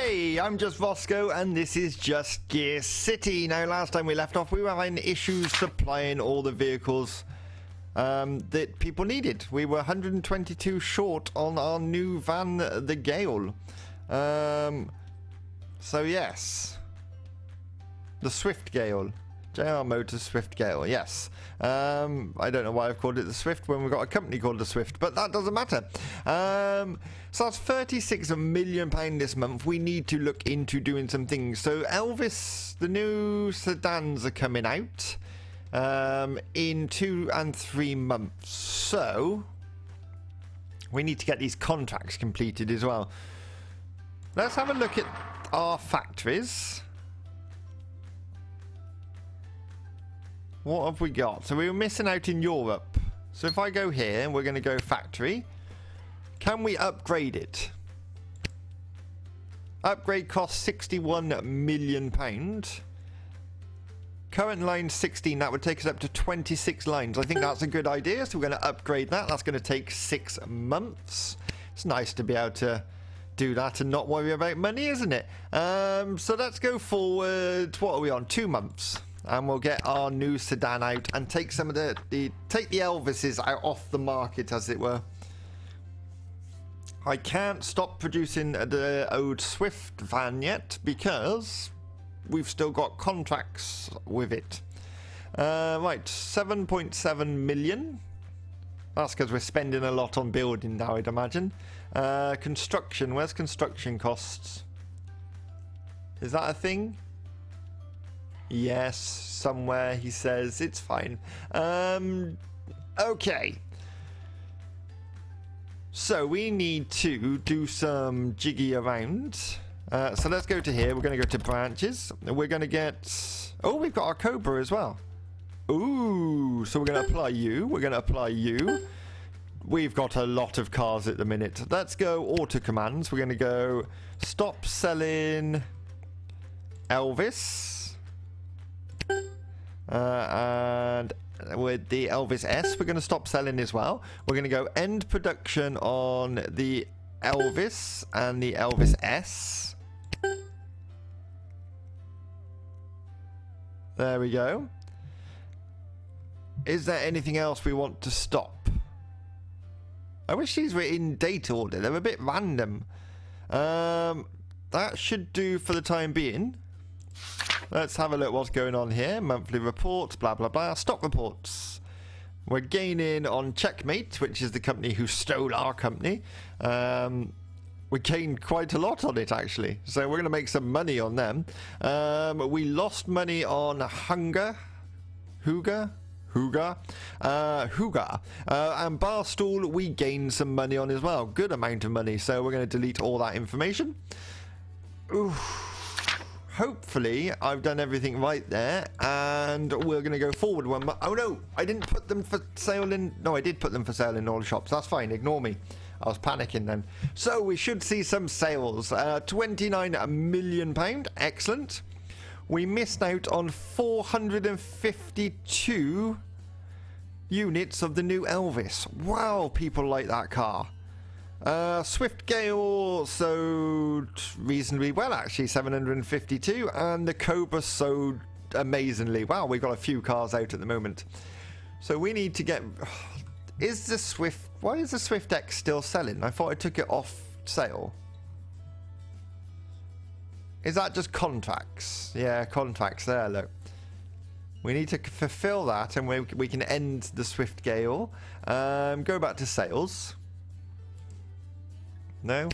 Hey, I'm just Roscoe and this is just Gearcity. Now last time we left off we were having issues supplying all the vehicles that people needed. We were 122 short on our new van, the Gale. So yes, the Swift Gale. JR Motors Swift Gale, yes. I don't know why I've called it the Swift when we've got a company called the Swift, but that doesn't matter. So that's £36 million this month. We need to look into doing some things. So Elvis, the new sedans are coming out in 2 and 3 months. So we need to get these contracts completed as well. Let's have a look at our factories. What have we got? So we were missing out in Europe. So if I go here, we're going to go factory. Can we upgrade it? Upgrade costs £61 million. Current line 16. That would take us up to 26 lines. I think that's a good idea. So we're going to upgrade that. That's going to take 6 months. It's nice to be able to do that and not worry about money, isn't it? So let's go forward. What are we on? 2 months. And we'll get our new sedan out and take some of take the Elvises out off the market, as it were. I can't stop producing the old Swift van yet because we've still got contracts with it. Right, 7.7 million. That's because we're spending a lot on building now, I'd imagine. Construction, where's construction costs? Is that a thing? Yes, somewhere he says it's fine. Okay. So we need to do some jiggy around. So let's go to here. We're going to go to branches. We're going to get... Oh, we've got our Cobra as well. Ooh, so we're going to apply you. We're going to apply you. We've got a lot of cars at the minute. Let's go auto commands. We're going to go stop selling Elvis. And with the Elvis S, we're going to stop selling as well. We're going to go end production on the Elvis and the Elvis S. There we go. Is there anything else we want to stop? I wish these were in date order. They're a bit random. That should do for the time being. Let's have a look what's going on here. Monthly reports, blah, blah, blah. Stock reports. We're gaining on Checkmate, which is the company who stole our company. We gained quite a lot on it, actually. So we're going to make some money on them. We lost money on Huga. And Barstool, we gained some money on as well. Good amount of money. So we're going to delete all that information. Oof. Hopefully, I've done everything right there, and we're going to go forward one more. Oh no, I didn't put them for sale in... No, I did put them for sale in all shops. That's fine, ignore me. I was panicking then. So, we should see some sales. £29 million, excellent. We missed out on 452 units of the new Elvis. Wow, people like that car. Swift Gale sold reasonably well, actually, 752, and the Cobra sold amazingly. Wow, we've got a few cars out at the moment. So we need to get... Is the Swift... Why is the Swift X still selling? I thought I took it off sale. Is that just contracts? Yeah, contracts there, look. We need to fulfill that, and we can end the Swift Gale. Go back to sales. No,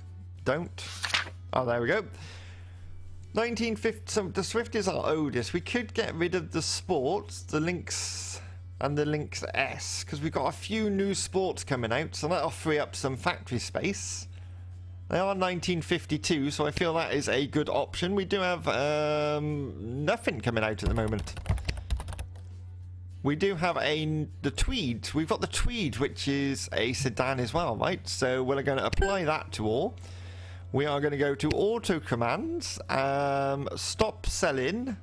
don't. Oh, there we go. 1950. So the Swift is our oldest. We could get rid of the sports, the Lynx, and the Lynx S, because we've got a few new sports coming out, so that'll free up some factory space. They are 1952, so I feel that is a good option. We do have nothing coming out at the moment. We do have the Tweed. We've got the Tweed, which is a sedan as well, right? So we're going to apply that to all. We are going to go to auto commands. Stop selling.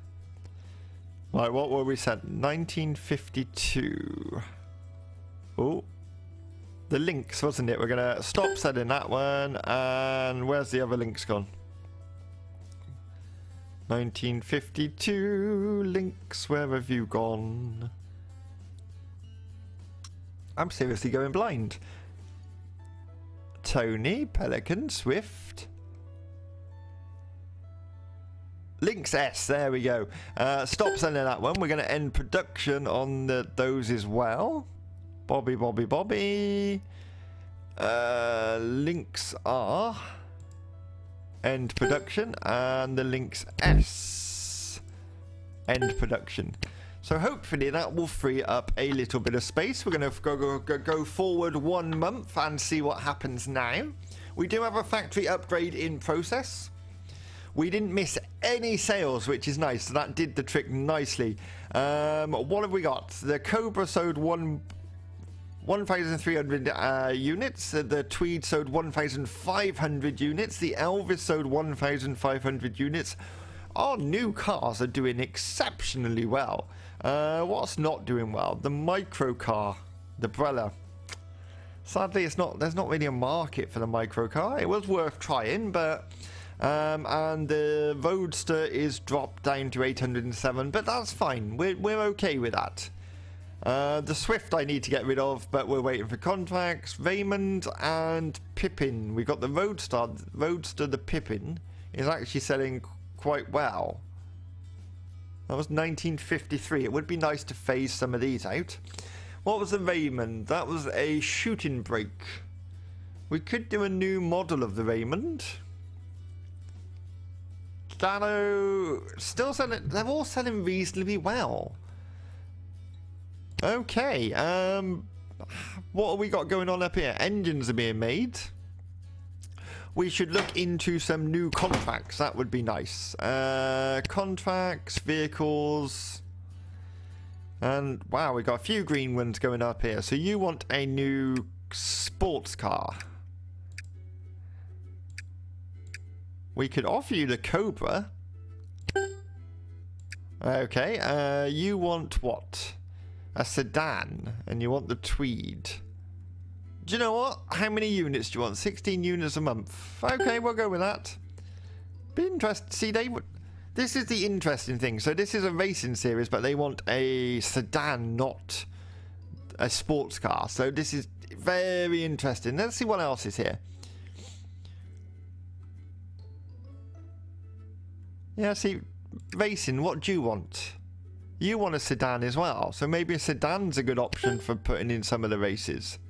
Right, what were we set? 1952. Oh. The Lynx, wasn't it? We're going to stop selling that one. And where's the other Lynx gone? 1952, Lynx, where have you gone? I'm seriously going blind. Tony, Pelican, Swift. Lynx S, there we go. Stop sending that one. We're going to end production on those as well. Bobby. Lynx R. End production. And the Lynx S. End production. So hopefully that will free up a little bit of space. We're going to go forward 1 month and see what happens now. We do have a factory upgrade in process. We didn't miss any sales, which is nice. So that did the trick nicely. What have we got? The Cobra sold 1,300 units. The Tweed sold 1,500 units. The Elvis sold 1,500 units. Our new cars are doing exceptionally well. What's not doing well? The micro car, the Brella. Sadly, there's not really a market for the micro car. It was worth trying, but and the Roadster is dropped down to 807, but that's fine. We're okay with that. The Swift I need to get rid of, but we're waiting for contracts. Raymond and Pippin. We've got the Roadster. The Pippin is actually selling quite well. That was 1953. It would be nice to phase some of these out. What was the Raymond? That was a shooting brake. We could do a new model of the Raymond. Dano still selling. They're all selling reasonably well. Okay. What have we got going on up here? Engines are being made. We should look into some new contracts. That would be nice. Contracts, vehicles. And wow, we got a few green ones going up here. So you want a new sports car. We could offer you the Cobra. Okay, you want what? A sedan. And you want the Tweed. Do you know what? How many units do you want? 16 units a month. Okay, we'll go with that. Be interesting. See, this is the interesting thing. So this is a racing series, but they want a sedan, not a sports car. So this is very interesting. Let's see what else is here. Yeah, see, racing, what do you want? You want a sedan as well. So maybe a sedan's a good option for putting in some of the races.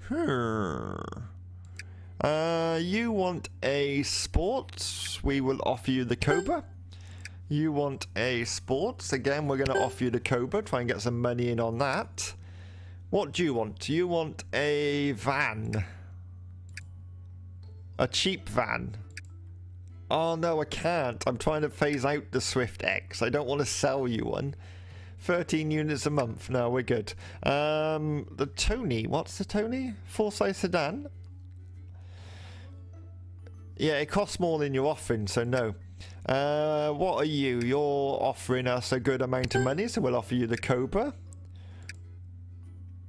You want a sports? We will offer you the Cobra. You want a sports? Again, we're going to offer you the Cobra. Try and get some money in on that. What do you want? You want a van. A cheap van. Oh no, I can't. I'm trying to phase out the Swift X. I don't want to sell you one. 13 units a month. No, we're good. The Tony. What's the Tony? Full-size sedan? Yeah, it costs more than you're offering, so no. What are you? You're offering us a good amount of money, so we'll offer you the Cobra.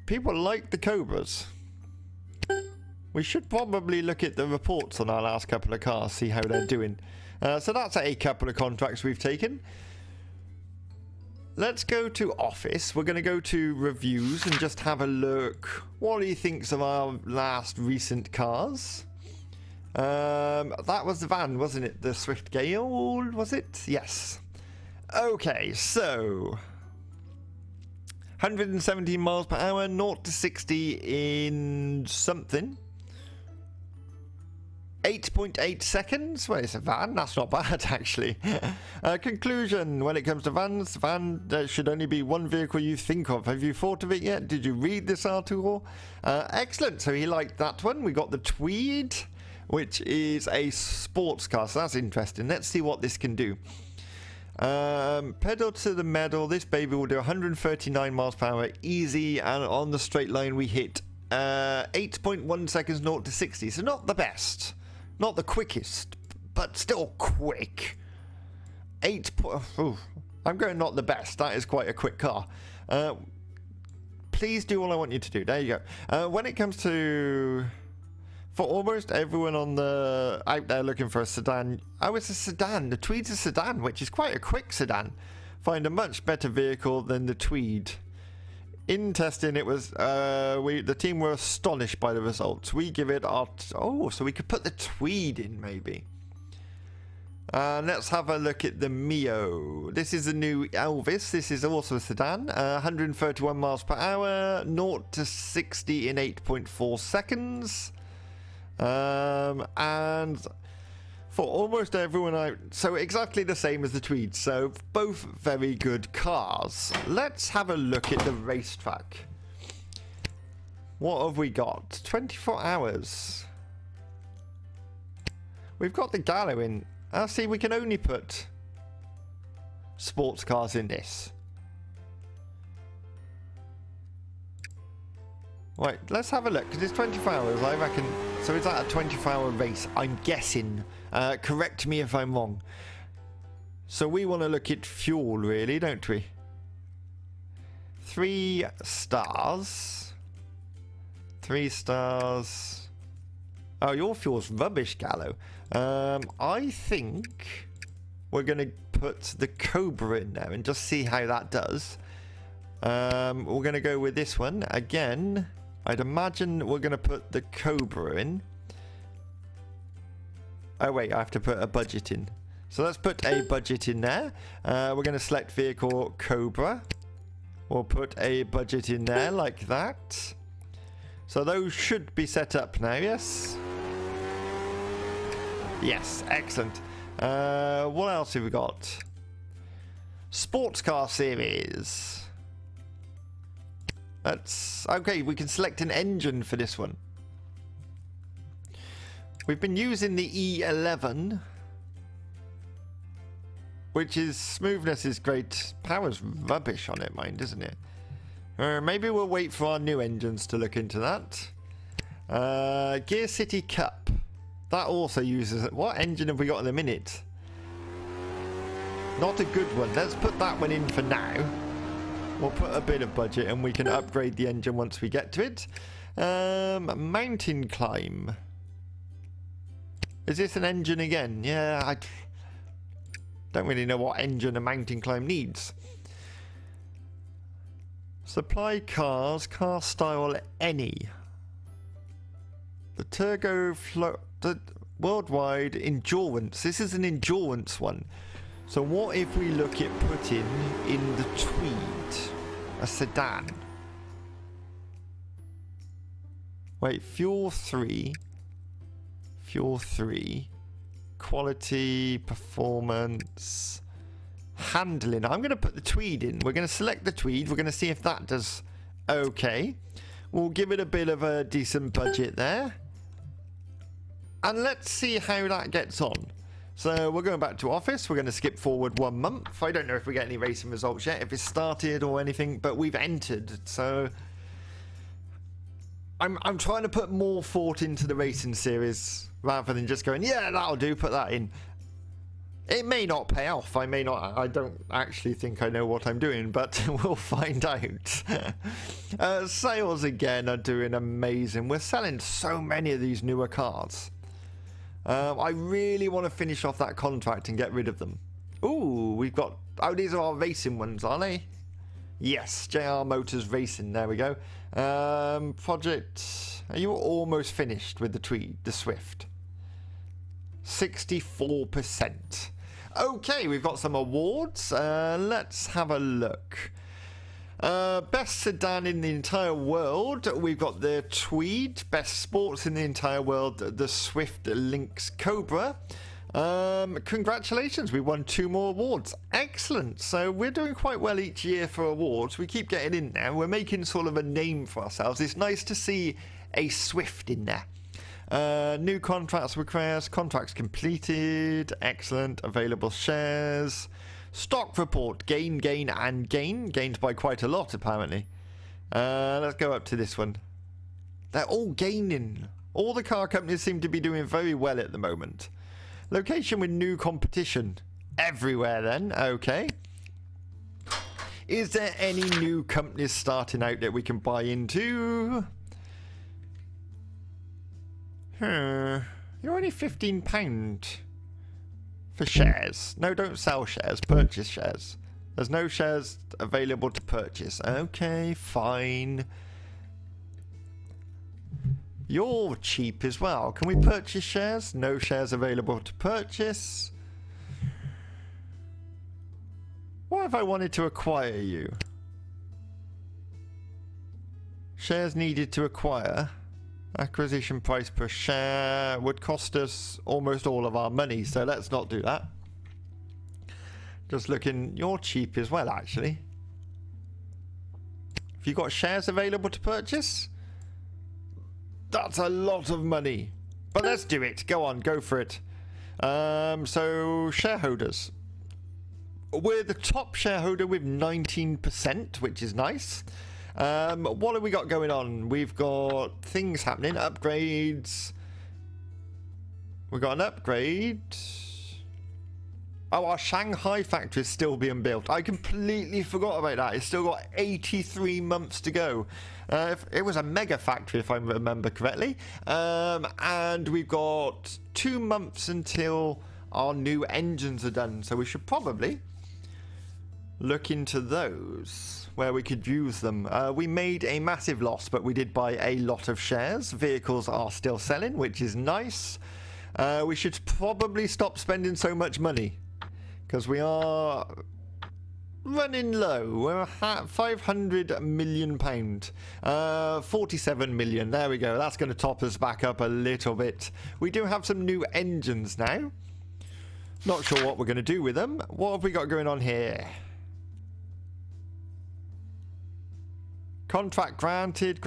People like the Cobras. We should probably look at the reports on our last couple of cars, see how they're doing. So that's a couple of contracts we've taken. Let's go to office. We're going to go to reviews and just have a look. What he thinks of our last recent cars. That was the van, wasn't it? The Swift Gale, was it? Yes. Okay, so 117 miles per hour, 0 to 60 in something. 8.8 seconds? Well, it's a van. That's not bad, actually. Conclusion. When it comes to vans, there should only be one vehicle you think of. Have you thought of it yet? Did you read this article? Excellent. So he liked that one. We got the Tweed, which is a sports car. So that's interesting. Let's see what this can do. Pedal to the metal. This baby will do 139 miles per hour easy. And on the straight line, we hit 8.1 seconds 0 to 60. So not the best. Not the quickest, but still quick. I'm going not the best. That is quite a quick car. Please do all I want you to do. There you go. When it comes to For almost everyone on the out there looking for a sedan, oh, it's a sedan. The Tweed's a sedan, which is quite a quick sedan. Find a much better vehicle than the Tweed. In testing, it was the team were astonished by the results. We give it our so we could put the Tweed in maybe. Let's have a look at the Mio. This is the new Elvis. This is also a sedan. 131 miles per hour, 0 to 60 in 8.4 seconds. And for almost everyone out, so exactly the same as the Tweed. So both very good cars. Let's have a look at the racetrack. What have we got? 24 hours. We've got the Gallo in. See, we can only put sports cars in this. Right, let's have a look, because it's 24 hours, I reckon. So is that a 24-hour race? I'm guessing. Correct me if I'm wrong. So we want to look at fuel, really, don't we? 3 stars. 3 stars. Oh, your fuel's rubbish, Gallo. I think we're going to put the Cobra in there and just see how that does. We're going to go with this one. Again, I'd imagine we're going to put the Cobra in. Oh, wait, I have to put a budget in. So let's put a budget in there. We're going to select vehicle Cobra. We'll put a budget in there like that. So those should be set up now, yes? Yes, excellent. What else have we got? Sports car series. Okay, we can select an engine for this one. We've been using the E11, which is smoothness is great. Power's rubbish on it, mind, isn't it? Maybe we'll wait for our new engines to look into that. Gearcity Cup. That also uses it. What engine have we got in a minute? Not a good one. Let's put that one in for now. We'll put a bit of budget and we can upgrade the engine once we get to it. Mountain climb. Is this an engine again? Yeah, I don't really know what engine a mountain climb needs. Supply cars, car style any. The Turbo Flow, the worldwide endurance. This is an endurance one. So what if we look at putting in the Tweed, a sedan? Wait, fuel 3, quality, performance, handling. I'm going to put the Tweed in. We're going to select the Tweed. We're going to see if that does okay. We'll give it a bit of a decent budget there. And let's see how that gets on. So we're going back to office. We're going to skip forward 1 month. I don't know if we get any racing results yet, if it's started or anything, but we've entered. So I'm trying to put more thought into the racing series rather than just going, yeah, that'll do, put that in. It may not pay off. I don't actually think I know what I'm doing, but we'll find out. Sales again are doing amazing. We're selling so many of these newer cars. I really want to finish off that contract and get rid of them. Ooh, we've got... Oh, these are our racing ones, aren't they? Yes, JR Motors Racing. There we go. Project... Are you almost finished with the Tweed, the Swift? 64%. Okay, we've got some awards. Let's have a look. Best sedan in the entire world, we've got the Tweed. Best sports in the entire world, the Swift Lynx Cobra. Congratulations, we won 2 more awards. Excellent. So we're doing quite well each year for awards. We keep getting in there. We're making sort of a name for ourselves. It's nice to see a Swift in there. New contracts request, contracts completed. Excellent. Available shares. Stock report, gain, and gain. Gained by quite a lot, apparently. Let's go up to this one. They're all gaining. All the car companies seem to be doing very well at the moment. Location with new competition. Everywhere then, okay. Is there any new companies starting out that we can buy into? You're only £15 for shares. No, don't sell shares. Purchase shares. There's no shares available to purchase. Okay, fine. You're cheap as well. Can we purchase shares? No shares available to purchase. What if I wanted to acquire you? Shares needed to acquire. Acquisition price per share would cost us almost all of our money, so let's not do that. Just looking, you're cheap as well, actually. Have you got shares available to purchase? That's a lot of money. But let's do it. Go on, go for it. So, shareholders. We're the top shareholder with 19%, which is nice. What have we got going on? We've got things happening, upgrades. We've got an upgrade. Oh, our Shanghai factory is still being built. I completely forgot about that. It's still got 83 months to go. It was a mega factory, if I remember correctly. And we've got 2 months until our new engines are done. So we should probably look into those, where we could use them. We made a massive loss, but we did buy a lot of shares. Vehicles are still selling, which is nice. We should probably stop spending so much money, because we are running low. We're at £500 million. 47 million. There we go. That's going to top us back up a little bit. We do have some new engines now. Not sure what we're going to do with them. What have we got going on here? Contract granted.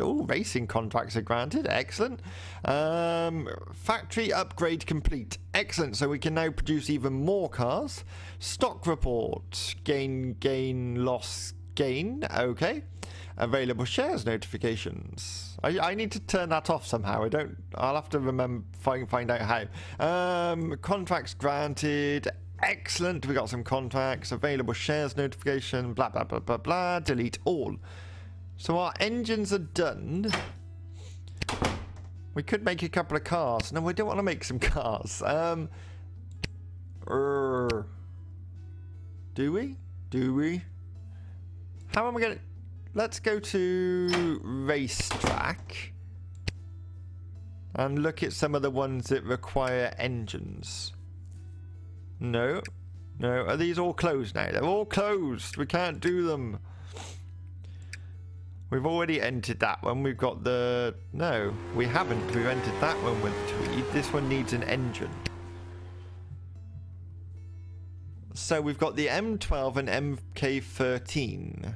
Oh, racing contracts are granted. Excellent. Factory upgrade complete. Excellent. So we can now produce even more cars. Stock report. Gain, loss, gain. Okay. Available shares notifications. I need to turn that off somehow. I'll have to remember, find out how. Contracts granted. Excellent. We got some contracts, available shares notification, blah, blah, blah, blah, blah. Delete all. So our engines are done. We could make a couple of cars. No, we don't want to make some cars. Do we? How am I going to... Let's go to racetrack and look at some of the ones that require engines. No. Are these all closed now? They're all closed. We can't do them. We've already entered that one. We've got the... No, we haven't. We've entered that one with tweed. This one needs an engine. So we've got the M12 and MK13.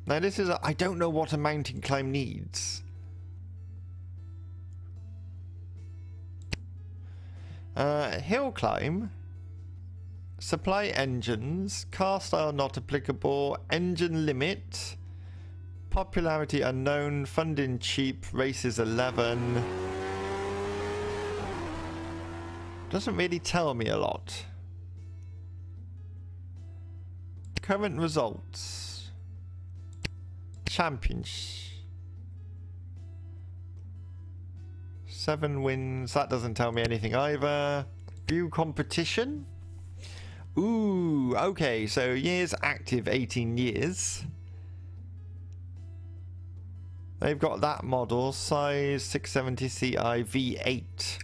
Now this is... I don't know what a mountain climb needs. Hill climb, supply engines, car style not applicable, engine limit, popularity unknown, funding cheap, races 11. Doesn't really tell me a lot. Current results. Championship. 7 wins. That doesn't tell me anything either. View competition. Ooh, okay. So years active, 18 years. They've got that model. Size 670 Ci V8.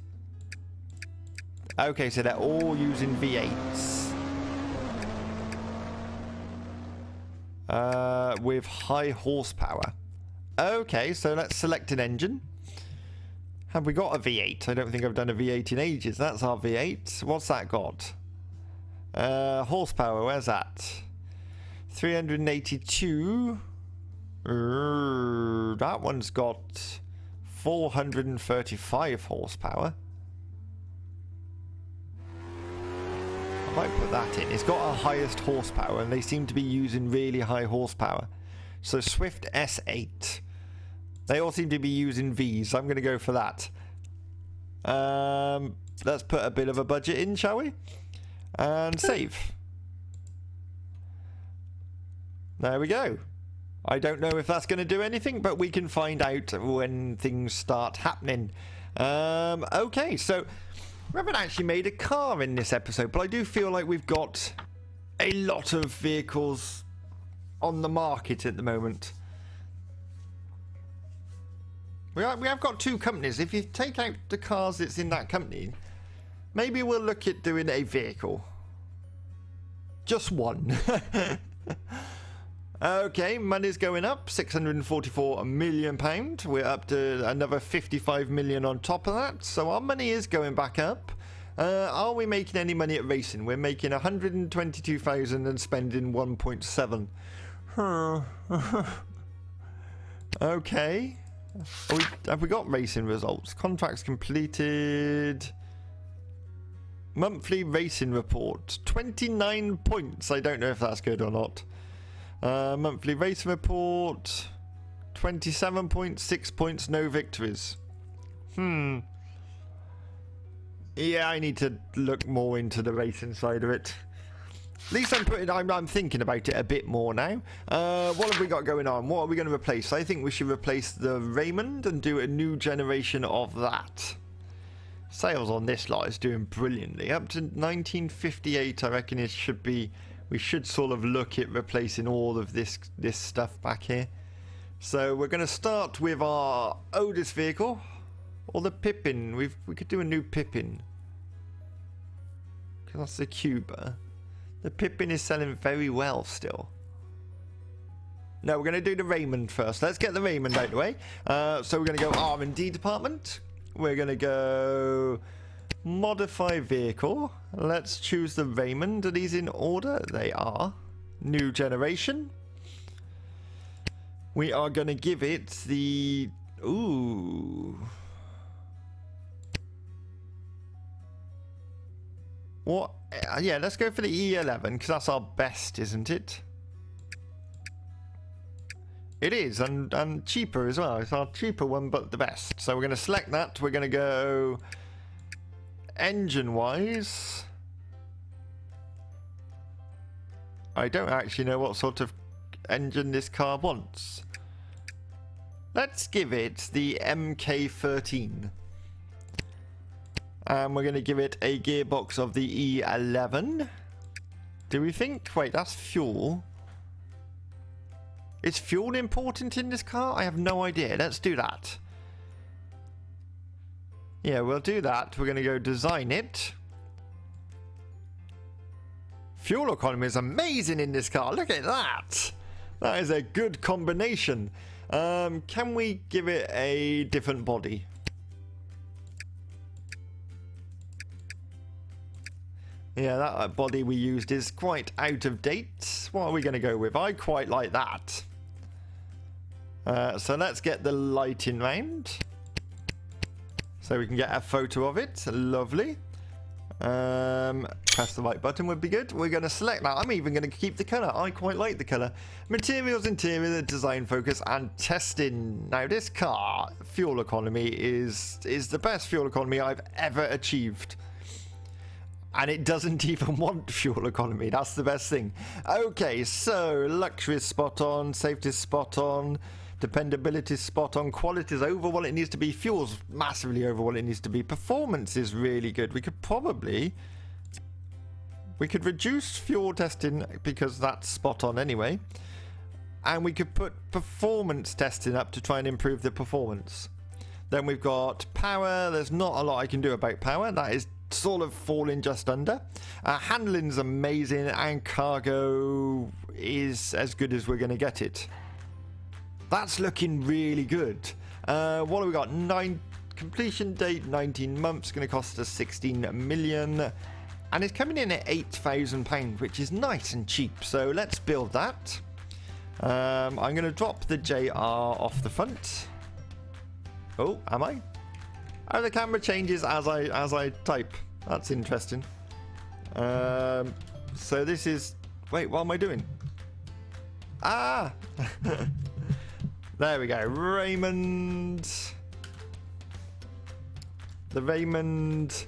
Okay, so they're all using V8s. With high horsepower. Okay, so let's select an engine. Have we got a V8? I don't think I've done a V8 in ages. That's our V8. What's that got? Horsepower, where's that? 382. That one's got 435 horsepower. I might put that in. It's got our highest horsepower, and they seem to be using really high horsepower. So Swift S8. They all seem to be using Vs. I'm going to go for that. Let's put a bit of a budget in, shall we? And save. There we go. I don't know if that's going to do anything, but we can find out when things start happening. Okay, so we haven't actually made a car in this episode, but I do feel like we've got a lot of vehicles on the market at the moment. We have got 2 companies. If you take out the cars that's in that company, maybe we'll look at doing a vehicle. Just one. Okay, money's going up, £644 million. We're up to another 55 million on top of that, so our money is going back up. Are we making any money at racing? We're making 122,000 and spending 1.7. Okay. Have we got racing results? Contracts completed. Monthly racing report. 29 points. I don't know if that's good or not. Monthly racing report. 27 points, 6 points, no victories. Yeah, I need to look more into the racing side of it. At least I'm thinking about it a bit more now. What have we got going on? What are we going to replace? I think we should replace the Raymond and do a new generation of that. Sales on this lot is doing brilliantly. Up to 1958, I reckon it should be. We should sort of look at replacing all of this stuff back here. So we're going to start with our oldest vehicle, or the Pippin. We could do a new Pippin. Because that's the Cuba. The Pippin is selling very well still. No, we're going to do the Raymond first. Let's get the Raymond out of the way. So we're going to go R&D department. We're going to go modify vehicle. Let's choose the Raymond. Are these in order? They are. New generation. We are going to give it the... Ooh. What? Yeah, let's go for the E11 because that's our best, isn't it? It is, and cheaper as well. It's our cheaper one, but the best. So we're going to select that. We're going to go engine-wise. I don't actually know what sort of engine this car wants. Let's give it the MK13. And we're going to give it a gearbox of the E11. Do we think? Wait, that's fuel. Is fuel important in this car? I have no idea. Let's do that. Yeah, we'll do that. We're going to go design it. Fuel economy is amazing in this car. Look at that. That is a good combination. Can we give it a different body? Yeah, that body we used is quite out of date. What are we going to go with? I quite like that. So let's get the lighting round. So we can get a photo of it. Lovely. Press the right button would be good. We're going to select that. I'm even going to keep the colour. I quite like the colour. Materials, interior, design focus, and testing. Now this car, fuel economy, is the best fuel economy I've ever achieved. And it doesn't even want fuel economy. That's the best thing. Okay, so luxury is spot on, safety is spot on, dependability is spot on, quality is over what it needs to be, fuel's massively over what it needs to be, performance is really good. We could reduce fuel testing because that's spot on anyway, and we could put performance testing up to try and improve the performance. Then we've got power. There's not a lot I can do about power. That is sort of falling just under. Handling's amazing, and cargo is as good as we're going to get it. That's looking really good. What have we got? Completion date 19 months, going to cost us 16 million, and it's coming in at £8,000, which is nice and cheap. So let's build that. I'm going to drop the JR off the front. Oh, am I? Oh, the camera changes as I type. That's interesting. So this is... Wait, what am I doing? Ah! There we go. Raymond. The Raymond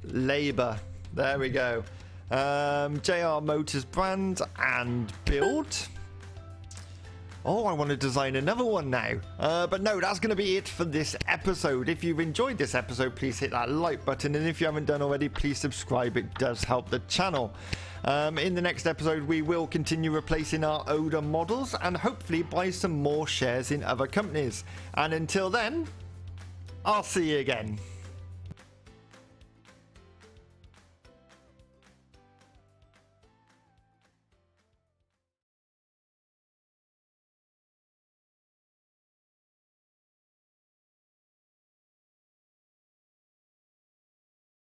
Labour. There we go. JR Motors brand and build. Oh, I want to design another one now. But no, that's going to be it for this episode. If you've enjoyed this episode, please hit that like button. And if you haven't done already, please subscribe. It does help the channel. In the next episode, we will continue replacing our older models and hopefully buy some more shares in other companies. And until then, I'll see you again.